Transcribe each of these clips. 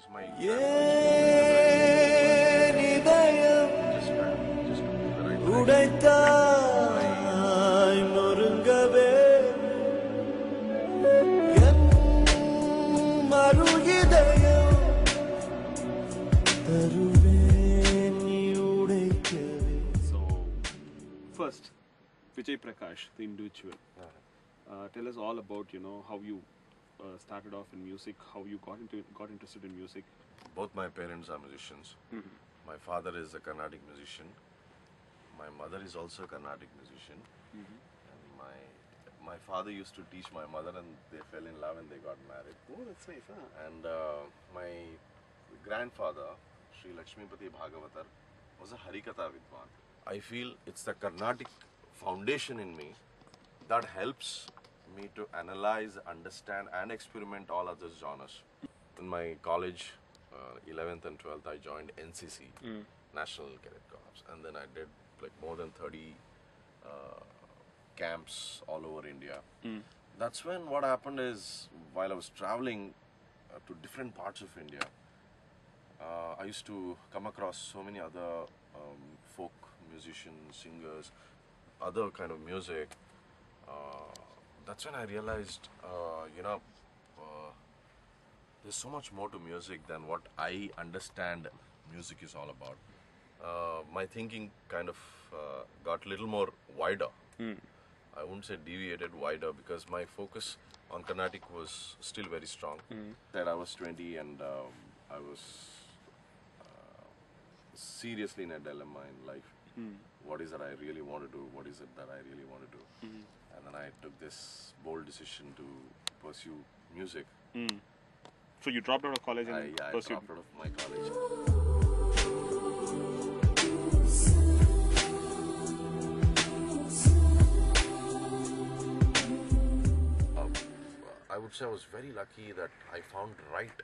Because my உடைத்தாய் நொறுங்கவே என் மருகிதயம் தருவேன் நீ உடைக்கவே. So, first, Vijay Prakash, the individual. Tell us all about how you started off in music, how you got interested in music. Both my parents are musicians. My father is a Carnatic musician. My mother is also a Carnatic musician. And my father used to teach my mother, and they fell in love and they got married. Oh, that's nice, huh? And my grandfather, Sri Lakshmipati Bhagavatar, was a Harikatha Vidwan. I feel it's the Carnatic foundation in me that helps me to analyze, understand and experiment all other genres. In my college, 11th and 12th, I joined NCC, National Cadet Corps, and then I did like more than 30 camps all over India. That's when what happened is, while I was traveling to different parts of India, I used to come across so many other folk musicians, singers, other kind of music. That's when I realized, there's so much more to music than what I understand music is all about. My thinking kind of got a little more wider. I wouldn't say deviated, wider, because my focus on Carnatic was still very strong. That I was 20 and I was seriously in a dilemma in life. What is it I really want to do? What is it that I really want to do? And then I took this bold decision to pursue music. So you dropped out of college and I pursued. dropped out of my college. I would say I was very lucky that I found right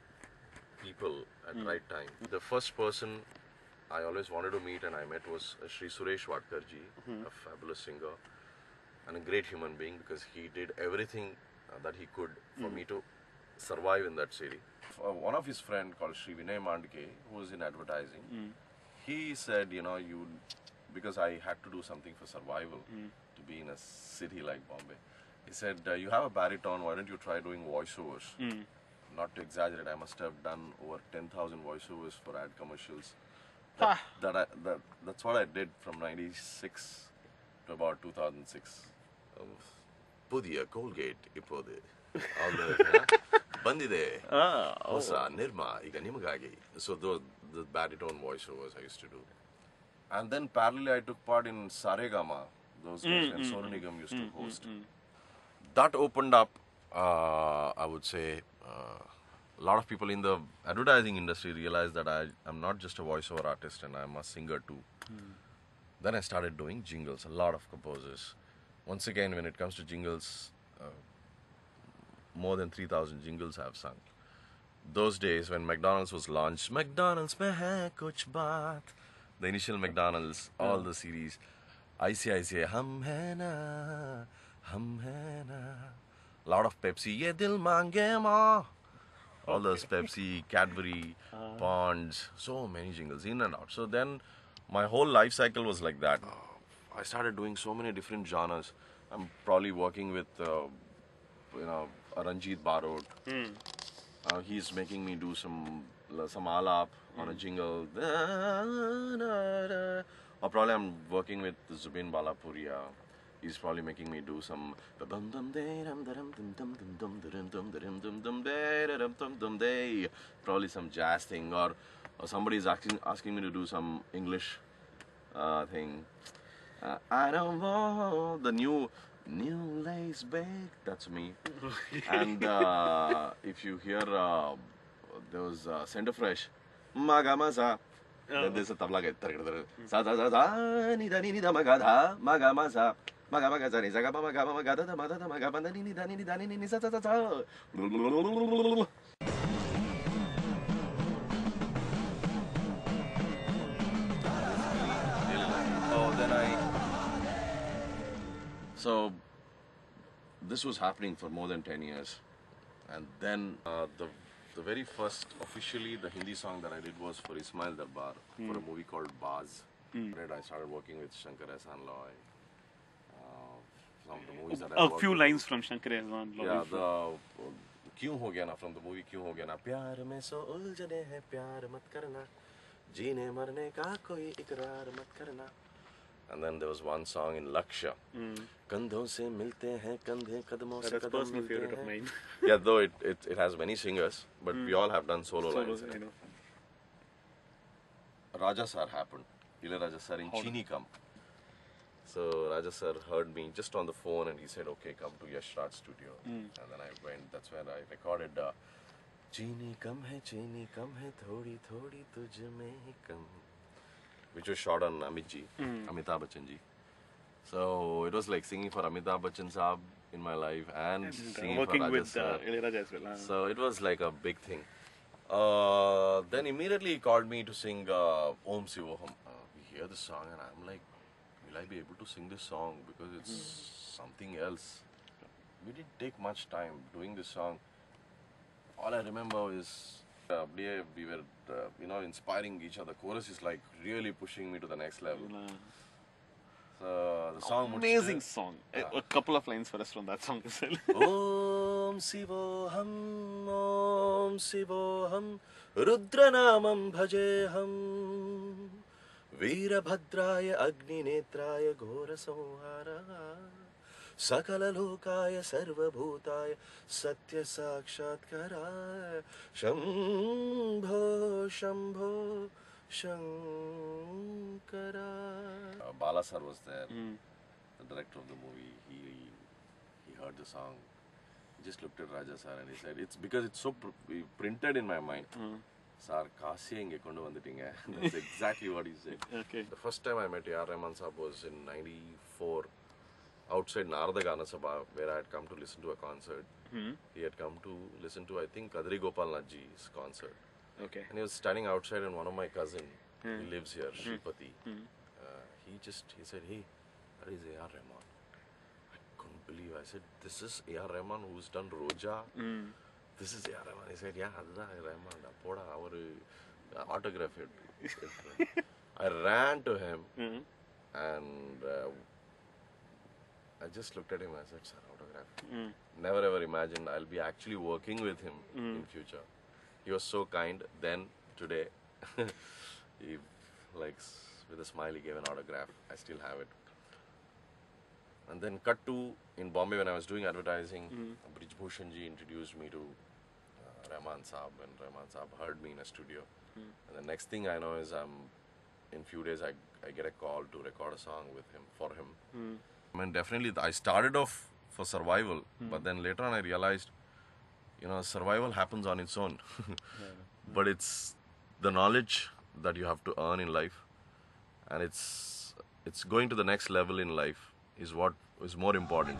people at right time. The first person I always wanted to meet and I met was Sri Suresh Watkarji, a fabulous singer and a great human being, because he did everything that he could for me to survive in that city. One of his friends called Sri Vinay Mandke, who was in advertising, he said, because I had to do something for survival to be in a city like Bombay, he said, you have a baritone, why don't you try doing voiceovers? Not to exaggerate, I must have done over 10,000 voiceovers for ad commercials. That's what I did from 96 to about 2006. Pudiya Colgate ipode all the bandide hosa nirma iga nimagagi. So the baritone voiceovers I used to do. And then parallelly I took part in Saregama, those days when Sonu Nigam used to host. That opened up, I would say, a lot of people in the advertising industry realized that I'm not just a voiceover artist and I'm a singer too. Then I started doing jingles, a lot of composers. Once again, when it comes to jingles, more than 3,000 jingles I have sung. Those days when McDonald's was launched, McDonald's mein hai kuch baat, the initial McDonald's, all the series, ICICI, hum hai na, a lot of Pepsi, ye dil mange ma, all those Pepsi, Cadbury, Ponds, so many jingles in and out. So then my whole life cycle was like that. I started doing so many different genres. I'm probably working with, Ranjit Barod. He's making me do some alap on a jingle. Or probably I'm working with Zubin Balapuria. He's probably making me do some probably some jazz thing, or somebody's asking me to do some English thing. I don't know the new lace bag. That's me. And if you hear there was Center Fresh, Magamaza. Then there's a tabla get sa sa sa sa ni da magadha magamaza magamaza ni zaga magama magada da magada magabanda ni da ni sa sa sa sa. So this was happening for more than 10 years, and then the the very first officially the Hindi song that I did was for Ismail Darbar for a movie called Baz. Right, I started working with Shankar Ehsaan Loy. Some of the movies that I A worked few with. lines from Shankar Ehsaan Loy. Yeah, the क्यों हो गया ना from the movie क्यों हो गया ना प्यार में सो उलझने हैं प्यार मत करना जीने मरने का कोई इकरार मत करना. And then there was one song in Lakshya. कंधों से मिलते हैं कंधे कदमों से That's a कदम personal मिलते favorite of हैं. mine. Yeah, though it has many singers, but we all have done solo lines. Solos, you know. Raja Sir happened. Raja Sir in Chini Kam. So Raja Sir heard me just on the phone and he said, okay, come to Yash Raj studio. And then I went, that's when I recorded Chini Kam hai, thodi thodi tujh mein hi kam. Which was shot on Amit ji, Amitabh Bachchan ji. So it was like singing for Amitabh Bachchan Saab in my life and singing for Working Raja with Sir. Ilayaraja as well. So it was like a big thing. Then immediately he called me to sing Om Sivoham. We hear the song and I'm like, will I be able to sing this song? Because it's something else. We didn't take much time doing this song. All I remember is we were, inspiring each other. Chorus is like really pushing me to the next level. So the song would Amazing still- song. A couple of lines for us from that song as well. Om Sivoham Rudranamam Bhajeham Veerabhadraya Agninetraya Ghora Samhara Sakala Lokaya Sarvabhutaya Satya Sakshatkara Shambho Shambho Shankara. Bala sir was there, the director of the movie. He heard the song. He just looked at Raja sir and he said, it's because it's so printed in my mind. Sir, Kasi inge kondu vanditinga. That's exactly what he said. Okay. The first time I met A.R. Rahman Saab was in '94 outside Narada Gana Sabha, where I had come to listen to a concert. He had come to listen to, I think, Kadri Gopal Nathji's concert. Okay. And he was standing outside and one of my cousin, he lives here, Shripati. He said, hey, that is A.R. Rahman. I couldn't believe. I said, this is A.R. Rahman who's done Roja. This is A.R. Rahman. He said, yeah, that's Rahman. Poda, our autograph it. I ran to him and I just looked at him. I said, sir, autograph. Never ever imagined I'll be actually working with him in future. He was so kind then, today. He, like, with a smile, he gave an autograph. I still have it. And then cut to, in Bombay when I was doing advertising, Brij Bhushan ji introduced me to Rahman Saab, and Rahman Saab heard me in a studio. And the next thing I know is in few days I get a call to record a song with him, for him. I mean, definitely I started off for survival, but then later on I realized, survival happens on its own. But it's the knowledge that you have to earn in life, and it's going to the next level in life is what is more important.